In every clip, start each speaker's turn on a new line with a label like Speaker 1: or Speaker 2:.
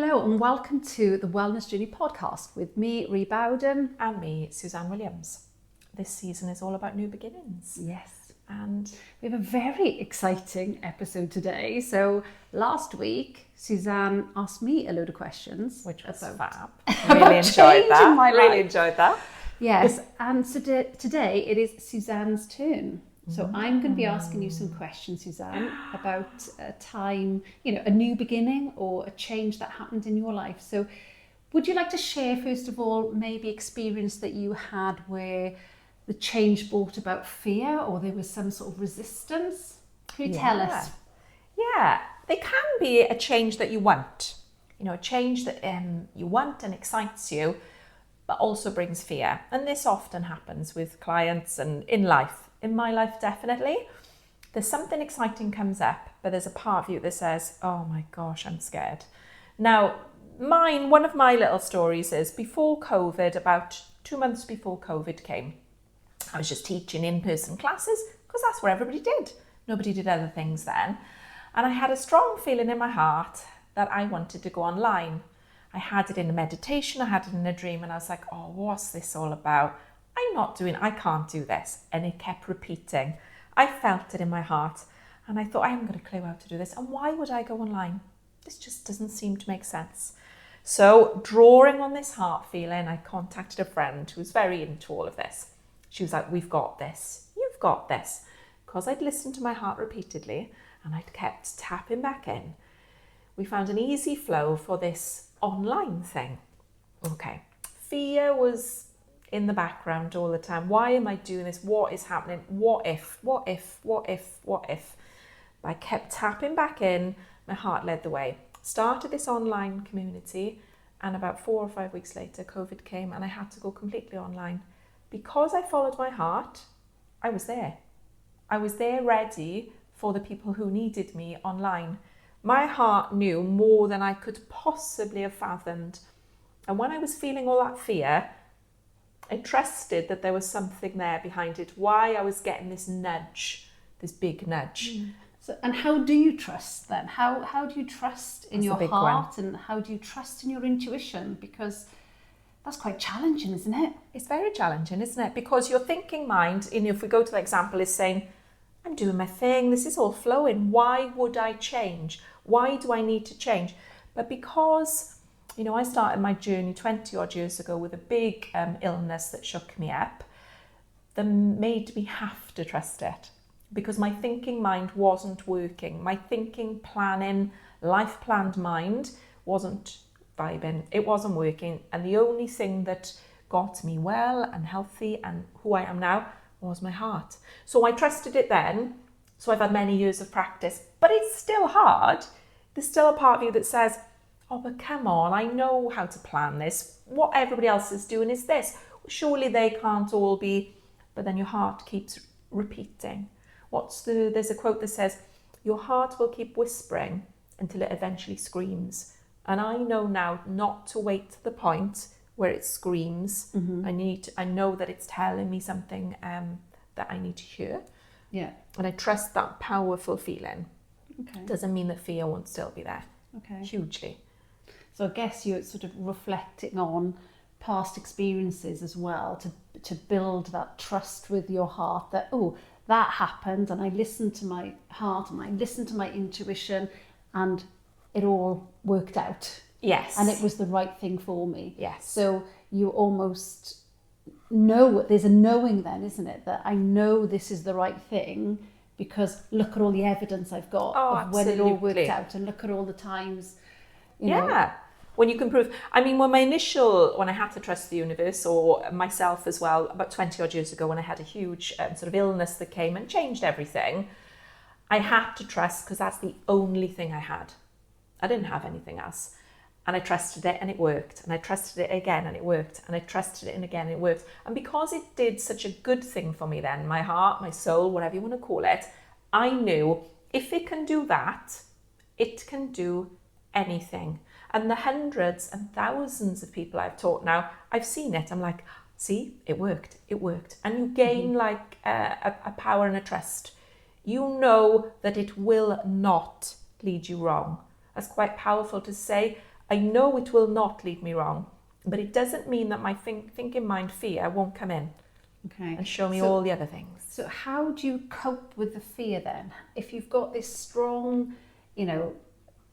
Speaker 1: Hello and welcome to the Wellness Journey podcast with me, Rhi Bowden.
Speaker 2: And me, Suzanne Williams. This season is all about new beginnings.
Speaker 1: Yes.
Speaker 2: And
Speaker 1: we have a very exciting episode today. So last week, Suzanne asked me a load of questions.
Speaker 2: Which was
Speaker 1: about
Speaker 2: fab. Really enjoyed that.
Speaker 1: My
Speaker 2: really
Speaker 1: life.
Speaker 2: enjoyed that.
Speaker 1: Yes, and so today it is Suzanne's turn. So I'm going to be asking you some questions, Suzanne, about a time, a new beginning or a change that happened in your life. So would you like to share, first of all, maybe experience that you had where the change brought about fear or there was some sort of resistance? Can you tell us?
Speaker 2: Yeah, there can be a change that you want. A change that you want and excites you, but also brings fear. And this often happens with clients and in life. In my life, definitely. There's something exciting comes up, but there's a part of you that says, oh my gosh, I'm scared. Now, one of my little stories is before COVID, about 2 months before COVID came, I was just teaching in-person classes because that's what everybody did. Nobody did other things then. And I had a strong feeling in my heart that I wanted to go online. I had it in a meditation, I had it in a dream, and I was like, oh, what's this all about? I can't do this. And it kept repeating. I felt it in my heart and I thought, I haven't got a clue how to do this. And why would I go online? This just doesn't seem to make sense. So drawing on this heart feeling, I contacted a friend who was very into all of this. She was like, we've got this. You've got this. Because I'd listened to my heart repeatedly and I'd kept tapping back in. We found an easy flow for this online thing. Okay. Fear was in the background all the time. Why am I doing this? What is happening? What if? But I kept tapping back in. My heart led the way. Started this online community, and about 4 or 5 weeks later, COVID came and I had to go completely online. Because I followed my heart, I was there. I was there ready for the people who needed me online. My heart knew more than I could possibly have fathomed. And when I was feeling all that fear, I trusted that there was something there behind it, why I was getting this nudge, this big nudge.
Speaker 1: So, and how do you trust then? How do you trust in your heart and how do you trust in your intuition? Because that's quite challenging, isn't it?
Speaker 2: It's very challenging, isn't it? Because your thinking mind, if we go to the example, is saying, I'm doing my thing, this is all flowing. Why would I change? Why do I need to change? But because I started my journey 20 odd years ago with a big illness that shook me up, that made me have to trust it because my thinking mind wasn't working. My thinking, planning, life planned mind wasn't vibing. It wasn't working. And the only thing that got me well and healthy and who I am now was my heart. So I trusted it then. So I've had many years of practice, but it's still hard. There's still a part of you that says, oh, but come on, I know how to plan this. What everybody else is doing is this. Surely they can't all be. But then your heart keeps repeating. There's a quote that says, your heart will keep whispering until it eventually screams. And I know now not to wait to the point where it screams. Mm-hmm. I know that it's telling me something that I need to hear.
Speaker 1: Yeah.
Speaker 2: And I trust that powerful feeling.
Speaker 1: Okay.
Speaker 2: Doesn't mean that fear won't still be there.
Speaker 1: Okay.
Speaker 2: Hugely.
Speaker 1: So I guess you're sort of reflecting on past experiences as well to build that trust with your heart that, oh, that happened and I listened to my heart and I listened to my intuition and it all worked out.
Speaker 2: Yes.
Speaker 1: And it was the right thing for me.
Speaker 2: Yes.
Speaker 1: So you almost know, there's a knowing then, isn't it? That I know this is the right thing because look at all the evidence I've got of when it all worked out and look at all the times, you know.
Speaker 2: When you can prove, when I had to trust the universe or myself as well, about 20 odd years ago when I had a huge sort of illness that came and changed everything, I had to trust because that's the only thing I had. I didn't have anything else. And I trusted it and it worked. And I trusted it again and it worked. And I trusted it and again it worked. And because it did such a good thing for me then, my heart, my soul, whatever you want to call it, I knew if it can do that, it can do anything. And the hundreds and thousands of people I've taught now, I've seen it. I'm like, see, it worked. And you gain like a power and a trust. You know that it will not lead you wrong. That's quite powerful to say. I know it will not lead me wrong, but it doesn't mean that my thinking mind fear won't come in and show me all the other things.
Speaker 1: So how do you cope with the fear then? If you've got this strong,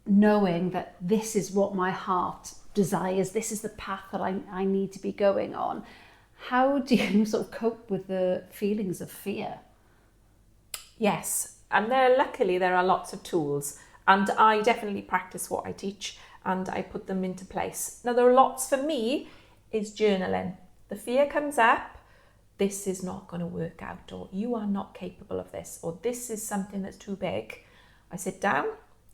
Speaker 1: knowing that this is what my heart desires, this is the path that I need to be going on, how do you sort of cope with the feelings of fear?
Speaker 2: Yes, and luckily there are lots of tools, and I definitely practice what I teach and I put them into place. Now there are lots, for me, is journaling. The fear comes up, this is not going to work out, or you are not capable of this, or this is something that's too big. I sit down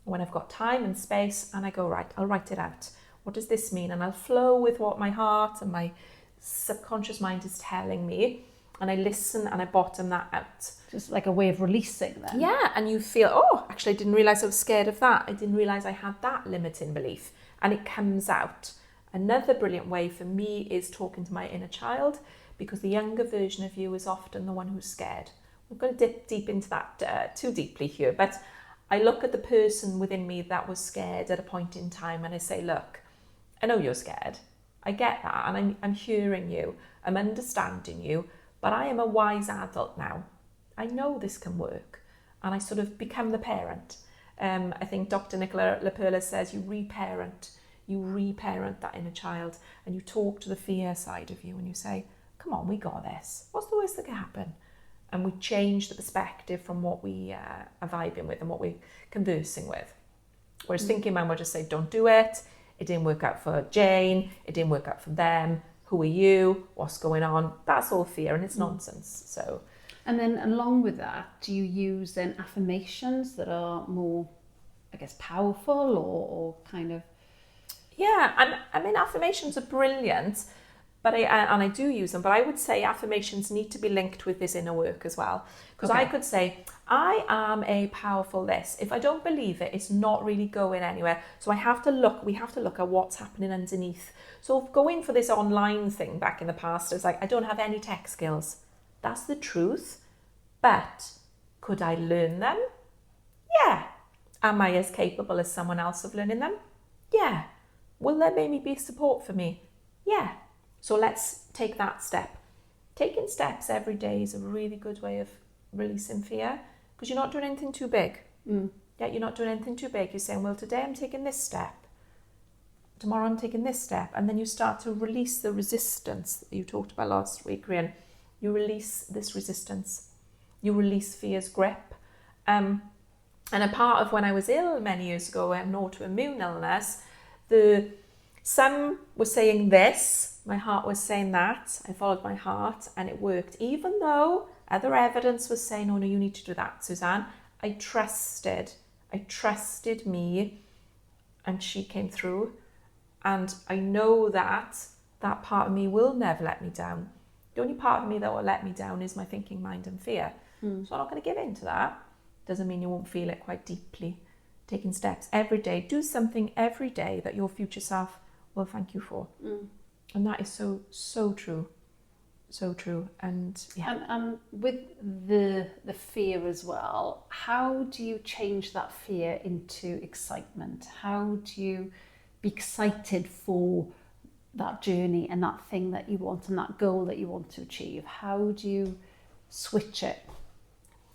Speaker 2: when I've got time and space and I go, right, I'll write it out. What does this mean? And I'll flow with what my heart and my subconscious mind is telling me, and I listen and I bottom that out.
Speaker 1: Just like a way of releasing then.
Speaker 2: Yeah, and you feel, oh, actually I didn't realise I was scared of that. I didn't realise I had that limiting belief. And it comes out. Another brilliant way for me is talking to my inner child, because the younger version of you is often the one who's scared. We're going to dip deep into that too deeply here, but I look at the person within me that was scared at a point in time and I say, look, I know you're scared. I get that, and I'm hearing you, I'm understanding you, but I am a wise adult now. I know this can work, and I sort of become the parent. I think Dr. Nicola LaPerla says you reparent that inner child, and you talk to the fear side of you and you say, come on, we got this. What's the worst that can happen? And we change the perspective from what we are vibing with and what we're conversing with. Whereas thinking man will just say, don't do it. It didn't work out for Jane. It didn't work out for them. Who are you? What's going on? That's all fear, and it's nonsense. So,
Speaker 1: and then along with that, do you use then affirmations that are more, I guess, powerful or kind of?
Speaker 2: Yeah, I mean, affirmations are brilliant, but I do use them. But I would say affirmations need to be linked with this inner work as well. Because I could say, I am a powerful this. If I don't believe it, it's not really going anywhere. So we have to look at what's happening underneath. So going for this online thing back in the past, it's like, I don't have any tech skills. That's the truth. But could I learn them? Yeah. Am I as capable as someone else of learning them? Yeah. Will there maybe be support for me? Yeah. So let's take that step. Taking steps every day is a really good way of releasing fear, because you're not doing anything too big. Yeah, you're not doing anything too big. You're saying, well, today I'm taking this step. Tomorrow I'm taking this step. And then you start to release the resistance that you talked about last week, Rhian. You release this resistance. You release fear's grip. And a part of when I was ill many years ago, an autoimmune illness, some were saying this, my heart was saying that. I followed my heart and it worked. Even though other evidence was saying, oh no, you need to do that, Suzanne. I trusted me, and she came through. And I know that part of me will never let me down. The only part of me that will let me down is my thinking mind and fear. So I'm not going to give in to that. Doesn't mean you won't feel it quite deeply. Taking steps every day. Do something every day that your future self will thank you for. And that is so true. So true. And yeah.
Speaker 1: And with the fear as well, how do you change that fear into excitement? How do you be excited for that journey and that thing that you want and that goal that you want to achieve? How do you switch it?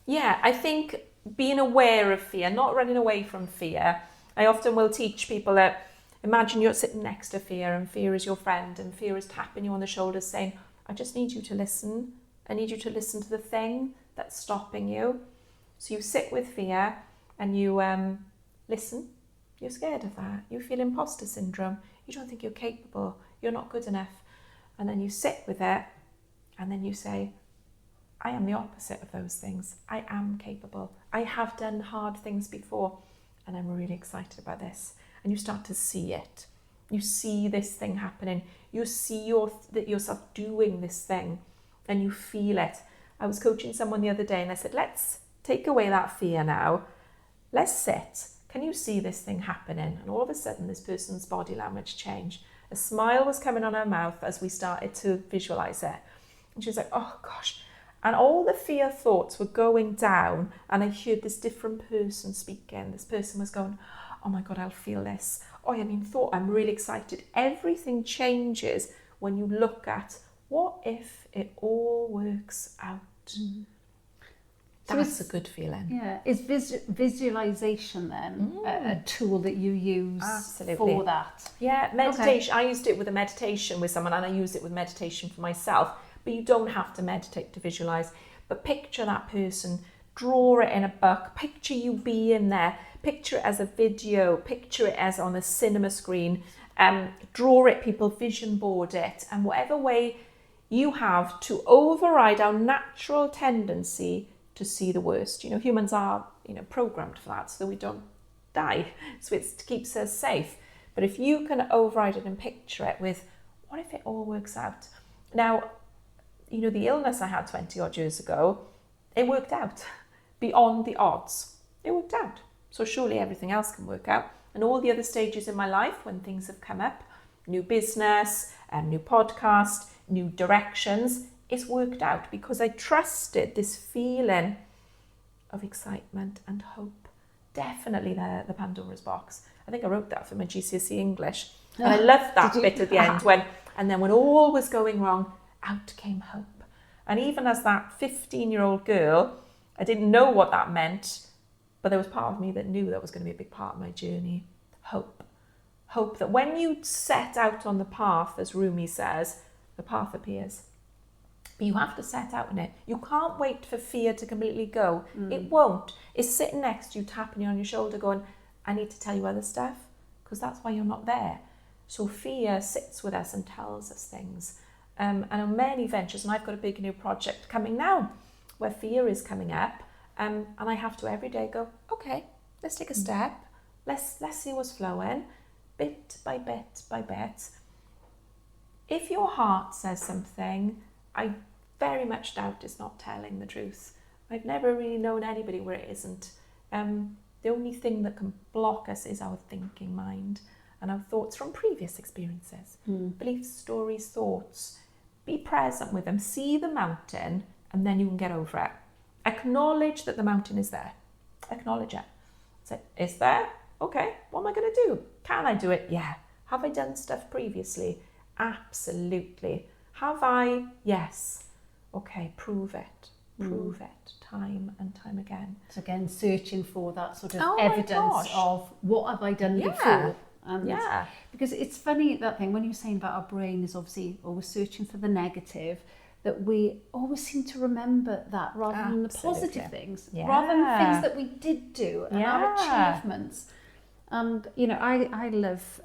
Speaker 2: Yeah, I think being aware of fear, not running away from fear. I often will teach people that imagine you're sitting next to fear, and fear is your friend, and fear is tapping you on the shoulders saying, I just need you to listen. I need you to listen to the thing that's stopping you. So you sit with fear and you listen. You're scared of that. You feel imposter syndrome. You don't think you're capable. You're not good enough. And then you sit with it and then you say, I am the opposite of those things. I am capable. I have done hard things before and I'm really excited about this. And you start to see it. You see this thing happening. You see yourself doing this thing and you feel it. I was coaching someone the other day and I said, let's take away that fear now. Let's sit. Can you see this thing happening? And all of a sudden this person's body language changed. A smile was coming on her mouth as we started to visualize it. And she was like, oh gosh. And all the fear thoughts were going down and I heard this different person speaking. This person was going, oh my God, I'll feel this. Oh, I mean, thought, I'm really excited. Everything changes when you look at, what if it all works out? That's a good feeling.
Speaker 1: Yeah. Is visualization then a tool that you use for that?
Speaker 2: Yeah, meditation. Okay. I used it with a meditation with someone, and I use it with meditation for myself. But you don't have to meditate to visualize. But picture that person, draw it in a book, picture you being there, picture it as a video, picture it as on a cinema screen, draw it, people vision board it, and whatever way you have to override our natural tendency to see the worst. You know, humans are, programmed for that so that we don't die. So it keeps us safe. But if you can override it and picture it with, what if it all works out? Now, the illness I had 20 odd years ago, it worked out beyond the odds. It worked out. So surely everything else can work out. And all the other stages in my life when things have come up, new business, new podcast, new directions, it's worked out because I trusted this feeling of excitement and hope. Definitely the Pandora's box. I think I wrote that for my GCSE English. And I loved that bit at the end and then when all was going wrong, out came hope. And even as that 15-year-old girl, I didn't know what that meant, but there was part of me that knew that was going to be a big part of my journey. Hope. Hope that when you set out on the path, as Rumi says, the path appears. But you have to set out in it. You can't wait for fear to completely go. It won't. It's sitting next to you, tapping you on your shoulder going, I need to tell you other stuff, because that's why you're not there. So fear sits with us and tells us things. And on many ventures, and I've got a big new project coming now, where fear is coming up, and I have to every day go, okay, let's take a step. Let's see what's flowing, bit by bit by bit. If your heart says something, I very much doubt it's not telling the truth. I've never really known anybody where it isn't. The only thing that can block us is our thinking mind and our thoughts from previous experiences. Beliefs, stories, thoughts. Be present with them. See the mountain and then you can get over it. Acknowledge that the mountain is there. Acknowledge it. Say, it's there? Okay, what am I going to do? Can I do it? Yeah. Have I done stuff previously? Absolutely. Have I? Yes. Okay, prove it. Prove it time and time again.
Speaker 1: So again, searching for that sort of evidence of what have I done before. And because it's funny, that thing, when you're saying about our brain is obviously always searching for the negative, that we always seem to remember that rather than the positive things, rather than the things that we did do and our achievements. And, I love...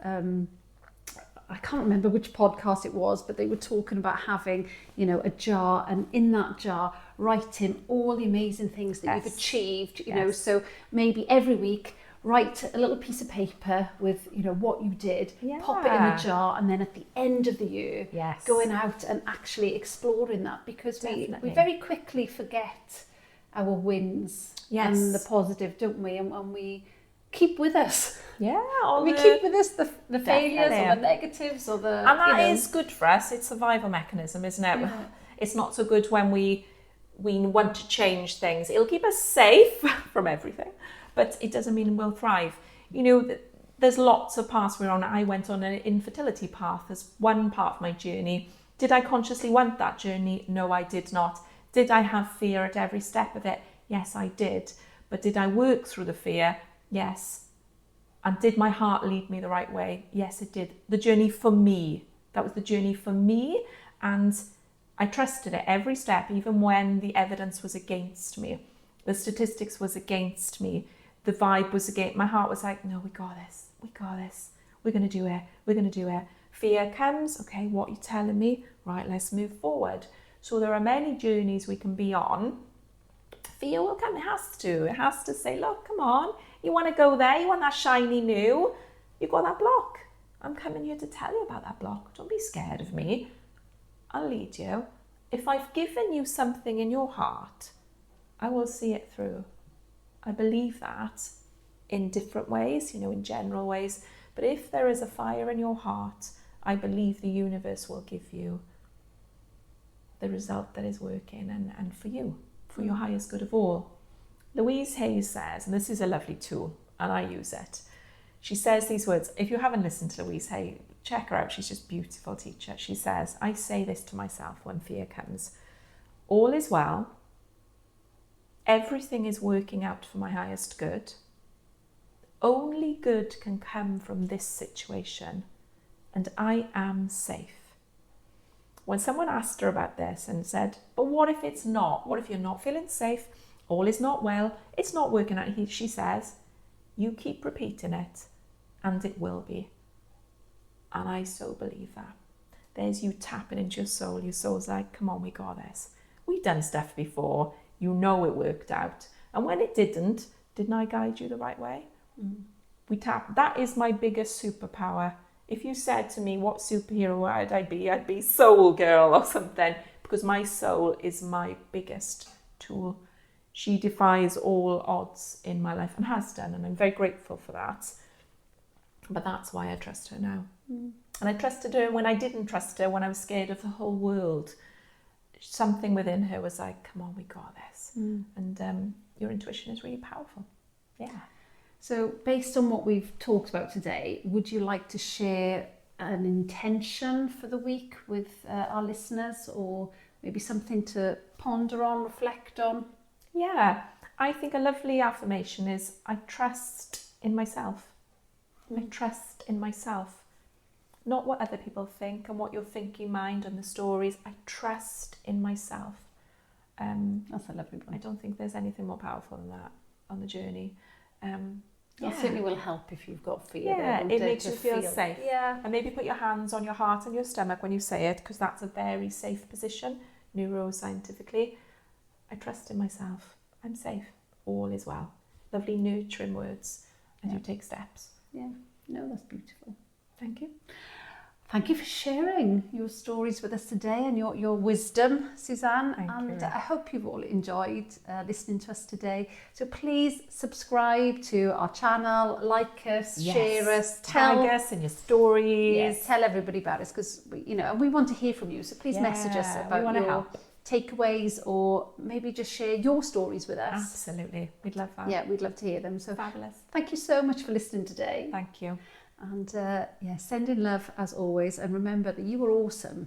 Speaker 1: I can't remember which podcast it was, but they were talking about having, a jar, and in that jar, writing all the amazing things that you've achieved, you know, so maybe every week, write a little piece of paper with, what you did, pop it in the jar, and then at the end of the year, going out and actually exploring that, because we very quickly forget our wins and the positive, don't we? And we keep with us. We keep with us the failures or the negatives or the...
Speaker 2: And that is good for us. It's a survival mechanism, isn't it? Yeah. It's not so good when we want to change things. It'll keep us safe from everything, but it doesn't mean we'll thrive. There's lots of paths we're on. I went on an infertility path as one part of my journey. Did I consciously want that journey? No, I did not. Did I have fear at every step of it? Yes, I did. But did I work through the fear? Yes. And did my heart lead me the right way? Yes, it did. The journey for me. That was the journey for me. And I trusted it every step, even when the evidence was against me. The statistics was against me. The vibe was against. My heart was like, no, we got this. We got this. We're going to do it. We're going to do it. Fear comes. Okay, what are you telling me? Right, let's move forward. So there are many journeys we can be on. Fear will come. It has to. It has to say, look, come on. You want to go there? You want that shiny new? You got that block. I'm coming here to tell you about that block. Don't be scared of me. I'll lead you. If I've given you something in your heart, I will see it through. I believe that in different ways, in general ways. But if there is a fire in your heart, I believe the universe will give you the result that is working and for you, for your highest good of all. Louise Hay says, and this is a lovely tool, and I use it, She says these words. If you haven't listened to Louise Hay, check her out. She's just a beautiful teacher. She says, I say this to myself when fear comes. All is well. Everything is working out for my highest good. Only good can come from this situation, and I am safe. When someone asked her about this and said, but what if it's not? What if you're not feeling safe? All is not well. It's not working out. She says, you keep repeating it and it will be. And I so believe that. There's you tapping into your soul. Your soul's like, come on, we got this. We've done stuff before. You know it worked out. And when it didn't I guide you the right way? We tap. That is my biggest superpower. If you said to me, what superhero would I be? I'd be Soul Girl or something, because my soul is my biggest tool. She defies all odds in my life and has done, and I'm very grateful for that. But that's why I trust her now. And I trusted her when I didn't trust her, when I was scared of the whole world. Something within her was like, come on, we got this. And your intuition is really powerful. Yeah.
Speaker 1: So based on what we've talked about today, would you like to share an intention for the week with our listeners, or maybe something to ponder on, reflect on?
Speaker 2: Yeah, I think a lovely affirmation is, I trust in myself. I trust in myself. Not what other people think and what your thinking mind and the stories. I trust in myself.
Speaker 1: That's a lovely one.
Speaker 2: I don't think there's anything more powerful than that on the journey.
Speaker 1: It certainly will help if you've got fear.
Speaker 2: Yeah,
Speaker 1: there,
Speaker 2: it makes you feel safe.
Speaker 1: Yeah.
Speaker 2: And maybe put your hands on your heart and your stomach when you say it, because that's a very safe position, neuroscientifically. I trust in myself. I'm safe. All is well. Lovely nurturing words as you take steps.
Speaker 1: Yeah, no, that's beautiful.
Speaker 2: Thank you.
Speaker 1: Thank you for sharing your stories with us today and your wisdom, Suzanne.
Speaker 2: Thank you.
Speaker 1: I hope you've all enjoyed listening to us today. So please subscribe to our channel, like us, share us,
Speaker 2: tag us in your stories.
Speaker 1: Yes, tell everybody about us, because we want to hear from you. So please message us about your takeaways, or maybe just share your stories with us.
Speaker 2: Absolutely, we'd love that.
Speaker 1: Yeah, we'd love to hear them. So
Speaker 2: fabulous.
Speaker 1: Thank you so much for listening today.
Speaker 2: Thank you.
Speaker 1: And send in love as always, and remember that you are awesome.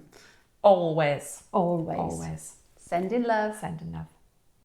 Speaker 2: Always.
Speaker 1: Always.
Speaker 2: Always.
Speaker 1: Send in love.
Speaker 2: Send in love.